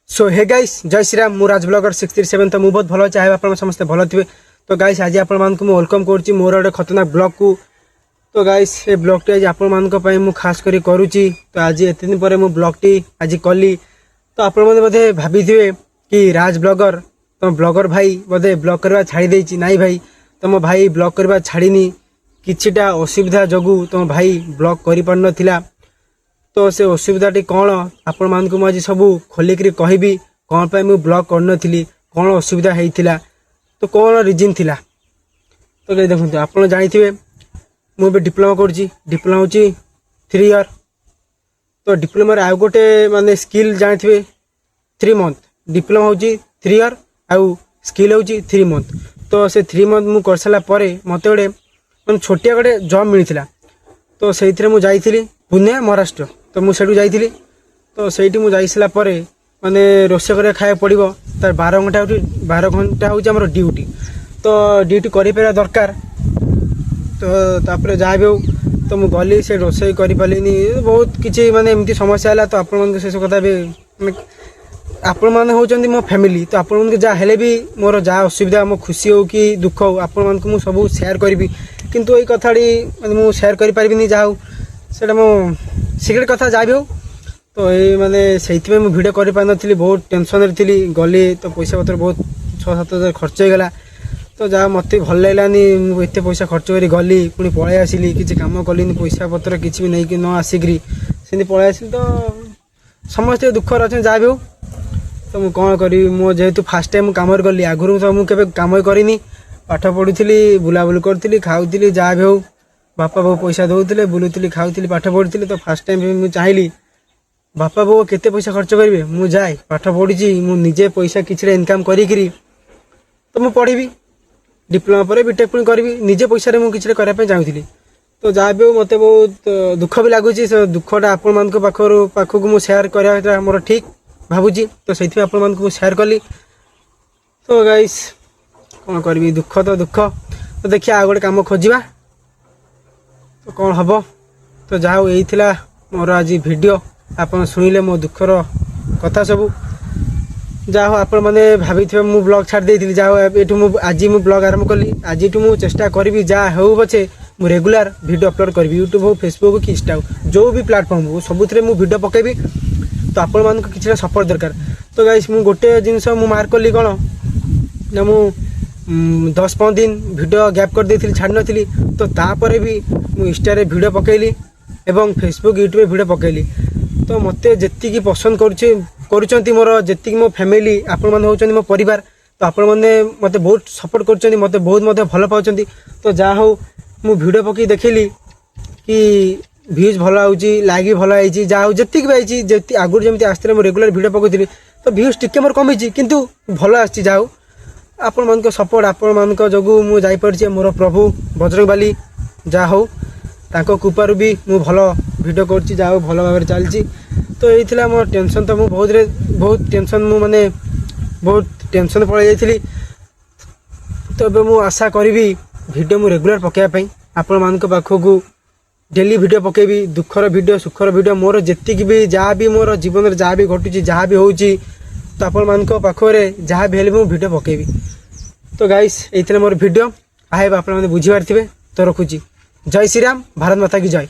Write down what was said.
सो hey guys जय श्री राम मु राज blogger 637 तो मु बहुत भलो चाहे आप समस्त भलो थे। तो गाइस आज आपण मानक मु वेलकम करछि मोर गोटे खतरनाक ब्लॉग को। तो गाइस ये ब्लॉग टी आज आपण मानक पई मु खास करी करूछि। तो आज एते दिन परे मु ब्लॉग टी आज कली। तो आपण माने बोधे भाबिथिबे कि राज ब्लॉगर तो ब्लॉगर भाई बोधे ब्लॉग करबा छाड़ी देछि। नाही भाई तुम भाई ब्लॉग करबा छाड़ीनी किछिटा असुविधा जगु तुम भाई ब्लॉग करि पार नथिला। तो से असुविधाटी कौन आपण मानक मुझे सब खोलिकी कहबी कौन पर मुझे ब्लॉग करनी कौन असुविधा होता तो कौन रिजन थिला। तो देखते आप जानी मुझे डिप्लोमा करुँची डिप्लोमा हूँ 3 ईयर। तो डिप्लोमा आउ गोटे माने स्किल जानी 3 मंथ डिप्लोमा हूँ 3 ईयर आउ स्किल हूँ 3 मंथ। तो से 3 मंथ मुझे कर सारापर मत गोटे मैं छोटिया गोटे जॉब मिलता। तो से मुझे पुणे महाराष्ट्र तो मुझे जाइली। तो सही मुझे माने रोषे कर खाया पड़ो तार 12 घंटा हूँ आम ड्यूटी। तो ड्यूटी कर दरकार। तो तापर जहाँ भी हो तो मुझे गली से रोषे कर बहुत किसी माने एमती समस्या है। तो आपण से कथा भी आपण मैंने होती मो फैमिली। तो आपण जहाँ हेले भी मोर जहाँ असुविधा मो खुशी हो कि दुख हो आपण मानक मुझे सब सेयार करी। किंतु यही कथाटी मुझे सेयार कर जहाँ हो सेटा मो सिक्रेट कथा जहाँ भी हो। तो ये माने से मुझे भिडियो कर पार नी बहुत टेंशन थी गली। तो पैसा पतर बहुत 6-7 हज़ार खर्च हो गला। तो जहाँ मत भल लगलानी मुझे पैसा खर्च करी गली पुणी पलि आसिली किसी कम कली पैसा पतर किसी भी नहीं न आसिकी से पलि आसिली। तो समस्ते दुख अच्छे जहाँ भी हो। तो मुझे कौन करी मो जेहेतु फास्ट टाइम कम गली आगुरी तो मुझे कम करनी पाठ पढ़ुली बुलाबुली करी खाऊली जहाँ भी हो बापा बो पैसा दौले बुलूली खाऊली पाठ पढ़ी। तो फास्ट टाइम मुझे चाहिए बापा बो केते पैसा खर्च करेंगे मुझे जाए पाठ पढ़ी मुझे पैसा किसी इनकम करी तो मुझे पढ़ी डिप्लोमा पर बीटेक पुणी करी निजे पैसा मुझे किसी करने चाहूली। तो जहाँ भी हो मत बहुत दुख भी लगुच दुखटा आपण मान पाखक मुझे सेयार कराटा मोर ठीक भावुची। तो से मुझे सेयार कली। तो गाइस कौन करी दुख तो दुख। तो देखिए आ गोटे कम खोजा तो कौन हम। तो जहाँ यही थिला मोर आज वीडियो आपन सुनिले मो दुखर कथा सब जहाँ हो आपण मैंने भाभी मु ब्लॉग छाड़ देती जहाँ ये आज मु ब्लॉग आरंभ कली। आज मु चेष्टा करी जहाँ हो पछे मु रेगुलर वीडियो अपलोड करी यूट्यूब हो फेसबुक हो कि इंस्टा हो जो भी प्लेटफॉर्म हो सबुथ मु वीडियो पकेबी। तो आपण मान कि सपोर्ट दरकार। तो गाइस मु गोटे जिनस मु मार्क कली कौन ना मु 10-15 दिन वीडियो गैप कर देती छाड़ नी। तो तापर भी मु इंस्टा रे वीडियो पकेली एवं फेसबुक यूट्यूब वीडियो पकेली। तो मते जेतिकी पसंद करुचंती मोर जेतिकी मो फैमिली आपण माने होचंती मो परिवार। तो आपण माने मते बहुत सपोर्ट करुचंती मते बहुत मते भलो पाउचंती। तो जा हो मु वीडियो पकी देखिली कि व्यूज भलो आउची लाइक भलो आइची जा हो जेतिकी भी आइची जेति आगुर जेमति आस्ते मो रेगुलर वीडियो पकौथिली तो व्यूज टिके मोर कमिची किंतु भलो आछि। जा हो आपण मान को सपोर्ट आपण मान को जगु मु जाई पड़छि मोर प्रभु बजरंगबाली जा हो ताको कृपारु भी मु भलो वीडियो करछि जा हो भलो भाबरे चलछि। तो यही थिला मोर टेंशन। तो मु बहुत टेंशन मु माने बहुत टेंशन पड़ जाइथिली। तो अब मु आशा करी वीडियो मु रेगुलर पकेया पई आपण मान को पाखकु डेली वीडियो पकेबी दुखर वीडियो सुखर वीडियो मोर जेतिकी भी जहाँ भी मोर जीवन में जहाँ भी घटुची जहाँ भी होउची तो आपण मान को पाखरे जहाँ भी हेले मु वीडियो पकेबी। तो गाइस एथिले मोर वीडियो आए आपण माने बुझी पारथिबे। तो रखुची जय श्री राम भारत माता की जय।